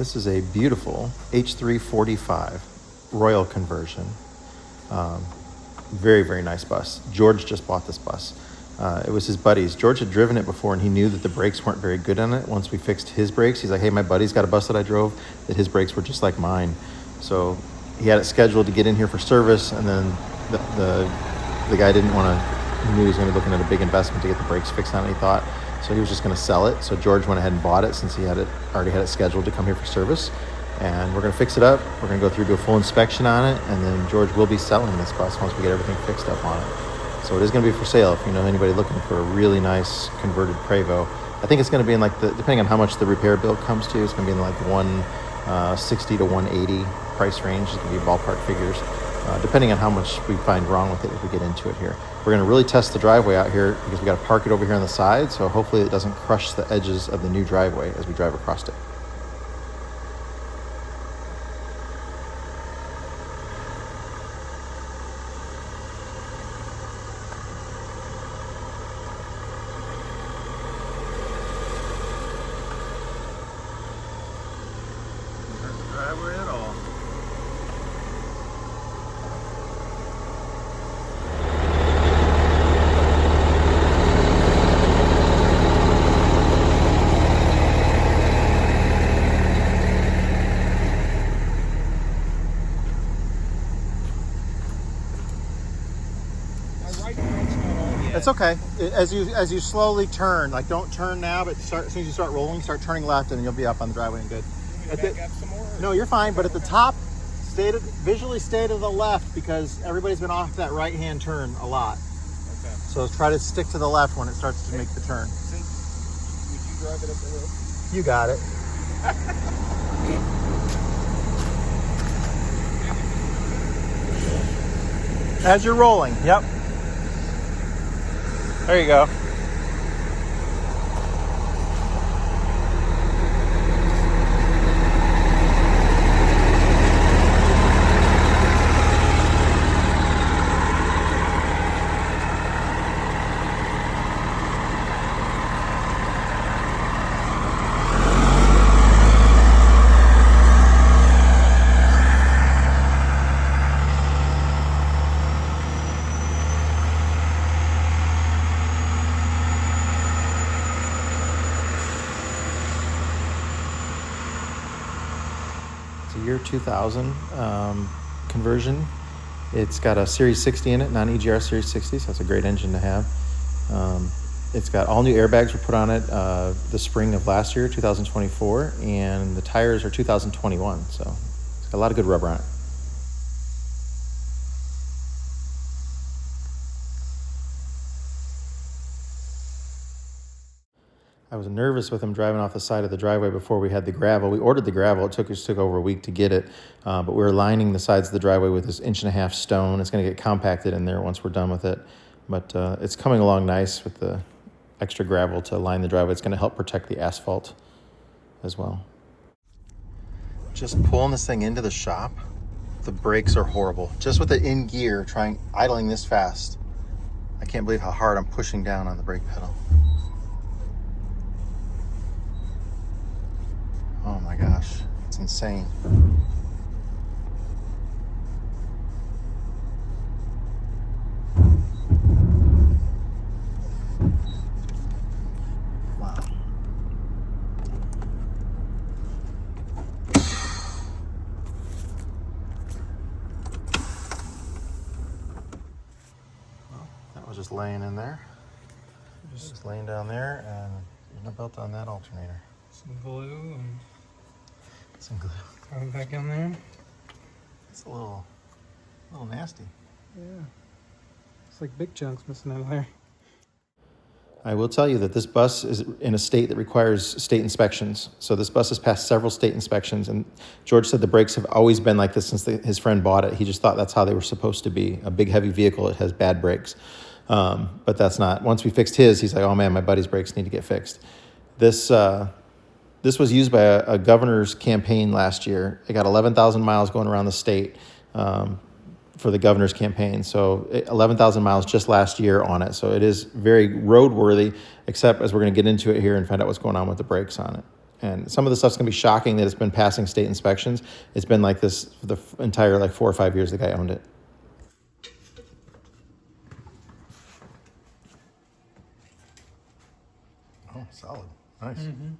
This is a beautiful H345 Royal conversion. Very, very nice bus. George just bought this bus. It was his buddy's. George had driven it before, and he knew that the brakes weren't very good on it. Once we fixed his brakes, he's like, hey, my buddy's got a bus that I drove that his brakes were just like mine. So he had it scheduled to get in here for service, and then the guy didn't want to, he knew he was going to be looking at a big investment to get the brakes fixed on it, he thought. So he was just going to sell it. So George went ahead and bought it since he already had it scheduled to come here for service. And we're going to fix it up. We're going to go through, do a full inspection on it, and then George will be selling this bus once we get everything fixed up on it. So it is going to be for sale if you know anybody looking for a really nice converted Prevost. I think it's going to be in like depending on how much the repair bill comes to, it's going to be in like 160 to 180 price range. It's going to be ballpark figures, depending on how much we find wrong with it if we get into it here. We're going to really test the driveway out here because we got to park it over here on the side, so hopefully it doesn't crush the edges of the new driveway as we drive across it. Driveway at all. It's okay. As you slowly turn, like don't turn now, but as soon as you start rolling, start turning left, and you'll be up on the driveway and good. Back up some more? No, you're fine. But at the top, visually stay to the left because everybody's been off that right-hand turn a lot. Okay. So try to stick to the left when it starts to make the turn. Would you drive it up the hill? You got it. As you're rolling, yep. There you go. It's a year 2000 conversion. It's got a Series 60 in it, non-EGR Series 60, so that's a great engine to have. It's got all new airbags were put on it the spring of last year, 2024, and the tires are 2021, so it's got a lot of good rubber on it. I was nervous with him driving off the side of the driveway before we had the gravel. We ordered the gravel. It took over a week to get it, but we were lining the sides of the driveway with this 1.5-inch stone. It's going to get compacted in there once we're done with it, but it's coming along nice with the extra gravel to line the driveway. It's going to help protect the asphalt as well. Just pulling this thing into the shop, the brakes are horrible. Just with it in gear, idling this fast, I can't believe how hard I'm pushing down on the brake pedal. Oh my gosh, it's insane. Wow. Well, that was just laying in there. Just laying down there, and there's no belt on that alternator. Some glue and some glue. throw it back in there. It's a little nasty. Yeah. It's like big chunks missing out of there. I will tell you that this bus is in a state that requires state inspections. So this bus has passed several state inspections, and George said the brakes have always been like this since his friend bought it. He just thought that's how they were supposed to be. A big, heavy vehicle, it has bad brakes. But that's not. Once we fixed his, he's like, oh man, my buddy's brakes need to get fixed. This was used by a governor's campaign last year. It got 11,000 miles going around the state for the governor's campaign. So 11,000 miles just last year on it. So it is very roadworthy, except as we're going to get into it here and find out what's going on with the brakes on it. And some of the stuff's gonna be shocking that it's been passing state inspections. It's been like this for the entire like 4 or 5 years the guy owned it. Oh, solid. Nice. Mm-hmm.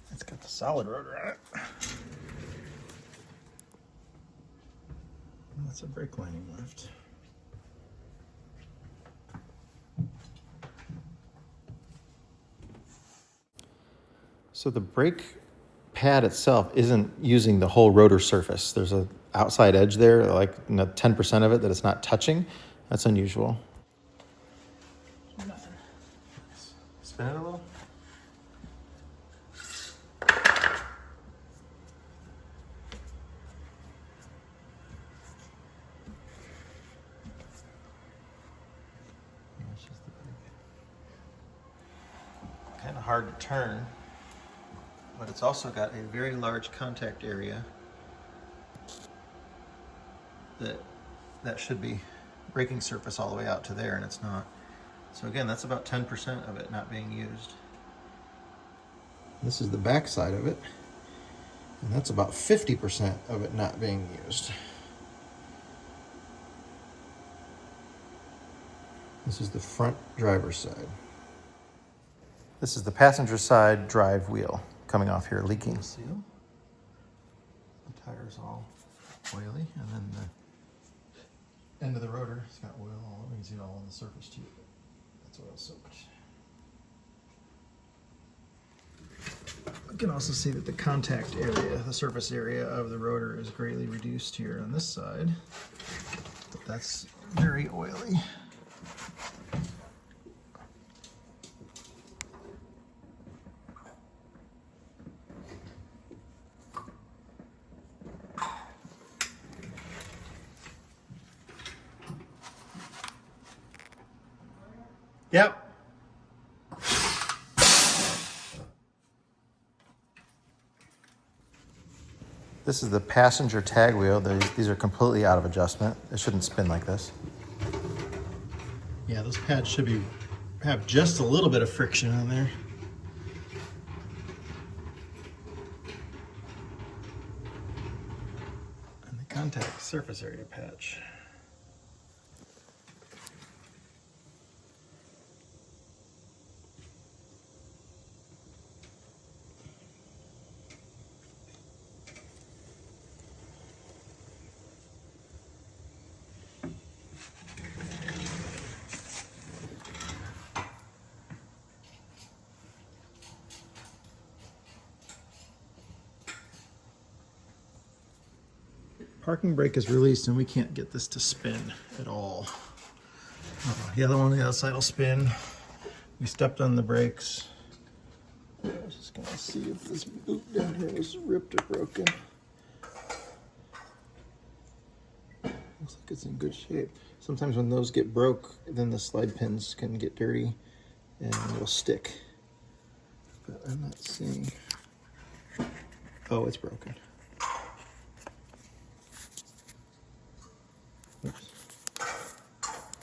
It's got the solid rotor on it. That's a brake lining left. So the brake pad itself isn't using the whole rotor surface. There's a outside edge there, like 10% of it that it's not touching. That's unusual. Nothing. Spin it a little. Kind of hard to turn, but it's also got a very large contact area that should be braking surface all the way out to there, and it's not. So again, that's about 10% of it not being used. This is the back side of it, and that's about 50% of it not being used. This is the front driver's side. This is the passenger side drive wheel coming off here, leaking. Seal. The tire's all oily, and then the end of the rotor has got oil all over. You can see it all on the surface too. That's oil soaked. You can also see that the contact area, the surface area of the rotor is greatly reduced here on this side. But that's very oily. Yep. This is the passenger tag wheel. These are completely out of adjustment. It shouldn't spin like this. Yeah, those pads should have just a little bit of friction on there. And the contact surface area patch. Parking brake is released and we can't get this to spin at all. The other one on the other side will spin. We stepped on the brakes. I was just gonna see if this boot down here was ripped or broken. Looks like it's in good shape. Sometimes when those get broke, then the slide pins can get dirty and it'll stick. But I'm not seeing. Oh, it's broken. Oops.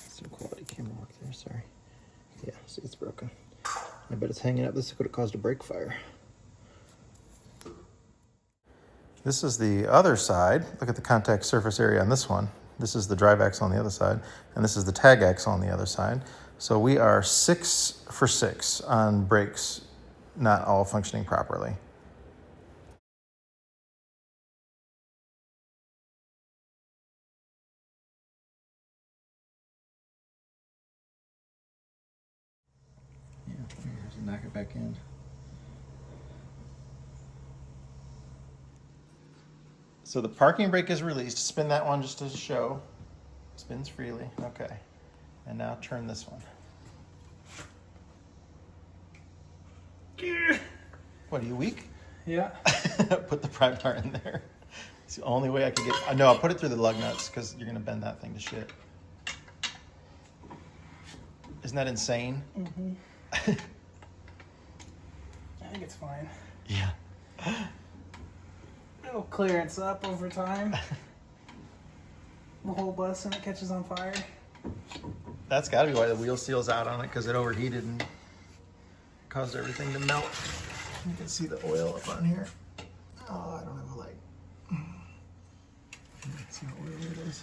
Some quality camera work there, sorry. Yeah, see, it's broken. I bet it's hanging up. This could have caused a brake fire. This is the other side. Look at the contact surface area on this one. This is the drive axle on the other side, and this is the tag axle on the other side. So we are 6 for 6 on brakes not all functioning properly. Yeah, here's a back it back in. So the parking brake is released. Spin that one just to show. Spins freely. Okay. And now turn this one. What, are you weak? Yeah. Put the prime tire in there. It's the only way I can get... No, I'll put it through the lug nuts because you're going to bend that thing to shit. Isn't that insane? Mm-hmm. I think it's fine. Yeah. It'll clearance up over time. The whole bus and it catches on fire. That's got to be why the wheel seal's out on it, because it overheated and caused everything to melt. You can see the oil up on here. Oh, I don't have a light. Let's see how oily it is.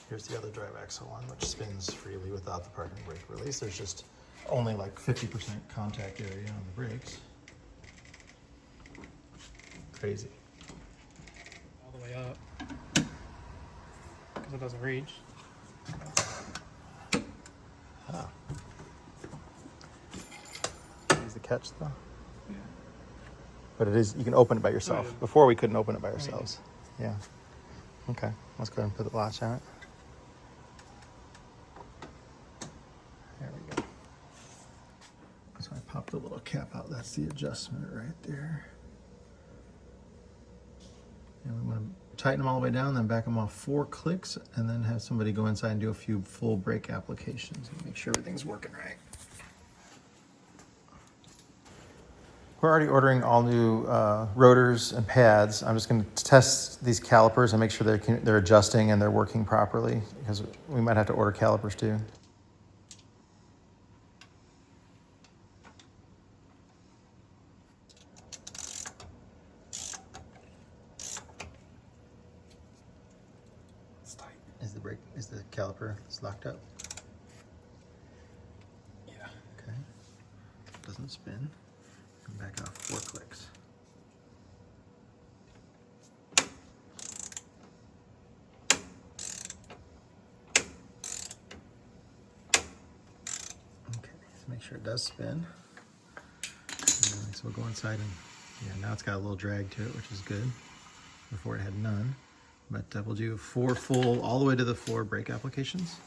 Here's the other drive axle one, which spins freely without the parking brake release. There's just only like 50% contact area on the brakes. Crazy. All the way up. Because it doesn't reach. Ah. Here's the catch though. Yeah. But it is, you can open it by yourself. Oh, yeah. Before we couldn't open it by ourselves. Yeah. Okay, let's go ahead and put the latch on it. There we go. So I popped the little cap out. That's the adjustment right there. And we want to tighten them all the way down, then back them off 4 clicks, and then have somebody go inside and do a few full brake applications and make sure everything's working right. We're already ordering all new rotors and pads. I'm just going to test these calipers and make sure they're adjusting and they're working properly, because we might have to order calipers too. It's tight. Is the caliper locked up? Yeah. Okay. Doesn't spin. And back off 4 clicks. Okay, so make sure it does spin. So we'll go inside and, yeah, now it's got a little drag to it, which is good. Before it had none. But we'll do 4 full, all the way to the 4 brake applications.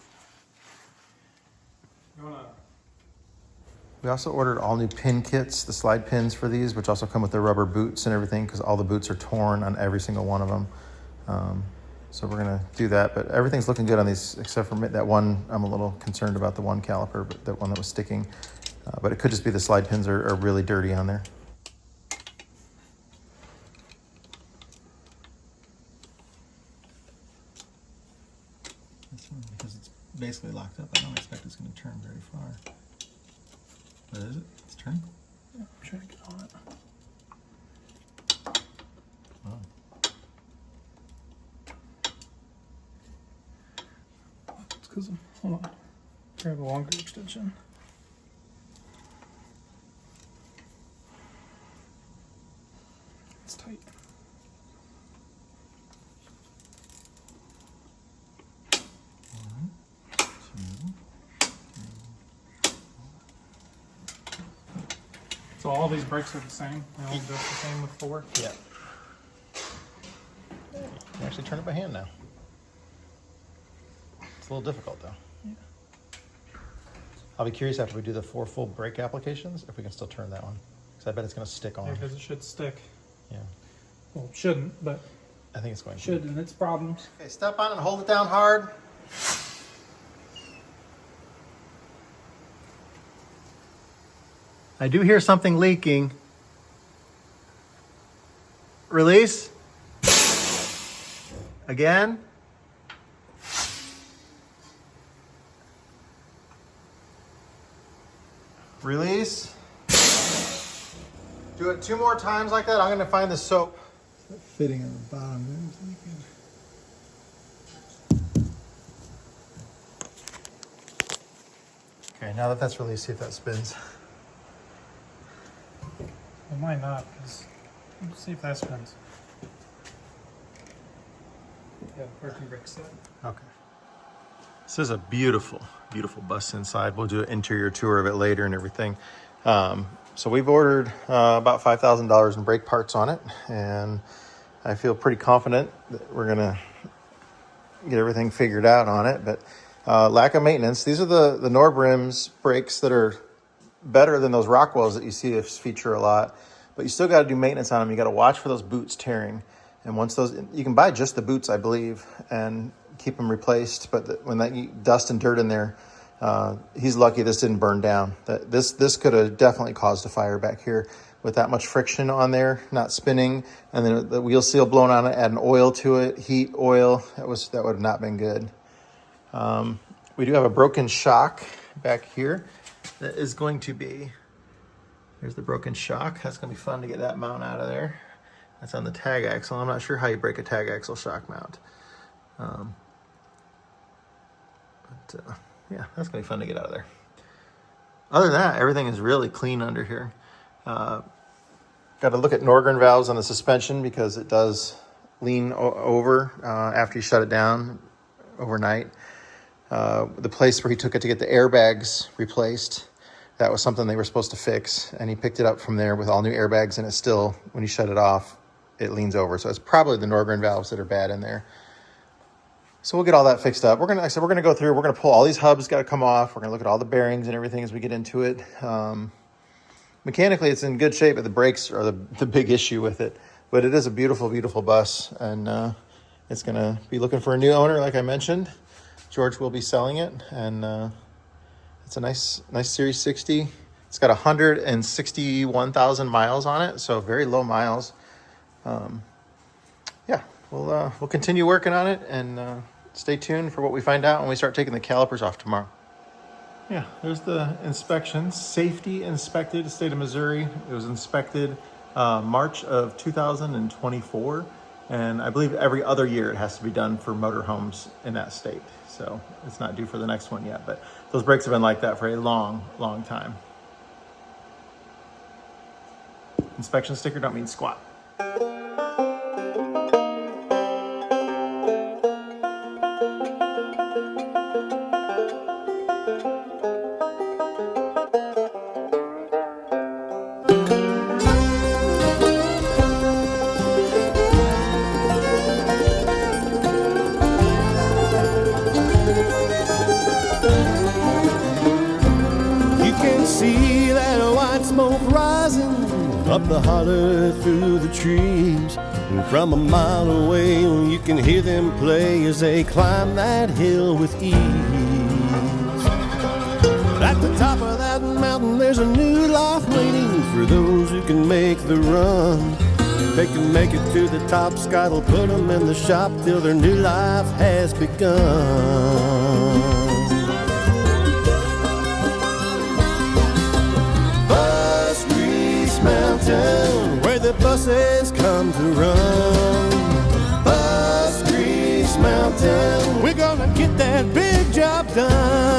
We also ordered all new pin kits, the slide pins for these, which also come with the rubber boots and everything, because all the boots are torn on every single one of them. So we're gonna do that, but everything's looking good on these, except for that one. I'm a little concerned about the one caliper, but that one that was sticking. But it could just be the slide pins are really dirty on there. This one, because it's basically locked up, I don't expect it's gonna turn very far. What is it? It's turning? Yeah, I'm trying to get on it. Oh. It's because hold on. I have a longer extension. It's tight. So all these brakes are the same? They all adjust the same with 4? Yeah. You can actually turn it by hand now. It's a little difficult though. Yeah. I'll be curious after we do the 4 full brake applications if we can still turn that one, because I bet it's going to stick on. Yeah, because it should stick. Yeah. Well, it shouldn't, but I think it's going to. should, and it's problems. Okay, step on and hold it down hard. I do hear something leaking. Release. Again. Release. Do it 2 more times like that. I'm going to find the soap. Fitting on the bottom there is leaking. Okay, now that that's released, see if that spins. It might not, because let's see if that spins. a working brake set. Okay. This is a beautiful, beautiful bus inside. We'll do an interior tour of it later and everything. So we've ordered about $5,000 in brake parts on it, and I feel pretty confident that we're gonna get everything figured out on it. But lack of maintenance. These are the Norbrim's brakes that are better than those Rockwells that you see us feature a lot. But you still got to do maintenance on them. You got to watch for those boots tearing. And once those, you can buy just the boots, I believe, and keep them replaced. But when that dust and dirt in there, he's lucky this didn't burn down. This could have definitely caused a fire back here with that much friction on there, not spinning, and then the wheel seal blown on it. Add an oil to it, heat oil. That would have not been good. We do have a broken shock back here. That is going to be. There's the broken shock. That's going to be fun to get that mount out of there. That's on the tag axle. I'm not sure how you break a tag axle shock mount. Yeah, that's going to be fun to get out of there. Other than that, everything is really clean under here. Got to look at Norgren valves on the suspension because it does lean over after you shut it down overnight. The place where he took it to get the airbags replaced, that was something they were supposed to fix, and he picked it up from there with all new airbags, and it's still, when you shut it off, it leans over. So it's probably the Norgren valves that are bad in there. So we'll get all that fixed up. We're gonna go through, we're gonna pull all these hubs, got to come off. We're gonna look at all the bearings and everything as we get into it. Mechanically, it's in good shape, but the brakes are the big issue with it. But it is a beautiful, beautiful bus, and it's gonna be looking for a new owner, like I mentioned. George will be selling it, and it's a nice Series 60. It's got 161,000 miles on it, so very low miles. Yeah, we'll continue working on it, and stay tuned for what we find out when we start taking the calipers off tomorrow. Yeah, there's the inspections. Safety inspected, state of Missouri. It was inspected March of 2024, and I believe every other year it has to be done for motorhomes in that state. So it's not due for the next one yet, but those brakes have been like that for a long, long time. Inspection sticker don't mean squat. See that white smoke rising up the holler through the trees. And from a mile away you can hear them play as they climb that hill with ease. At the top of that mountain there's a new life waiting for those who can make the run. If they can make it to the top, Scott will put them in the shop till their new life has begun. Mountain, where the buses come to run. Bus Grease Mountain, we're gonna get that big job done.